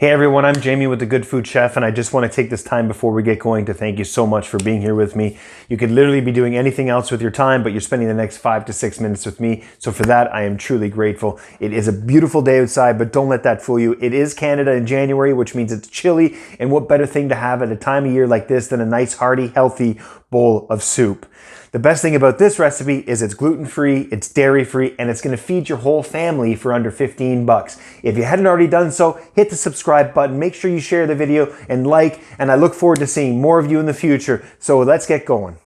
Hey everyone, I'm Jamie with The Good Food Chef, and I just want to take this time before we get going to thank you so much for being here with me. You could literally be doing anything else with your time, but you're spending the next 5 to 6 minutes with me. So for that, I am truly grateful. It is a beautiful day outside, but don't let that fool you. It is Canada in January, which means it's chilly, and what better thing to have at a time of year like this than a nice, hearty, healthy bowl of soup. The best thing about this recipe is it's gluten-free, it's dairy-free, and it's gonna feed your whole family for under 15 bucks. If you hadn't already done so, hit the subscribe button, make sure you share the video and like, and I look forward to seeing more of you in the future. So let's get going.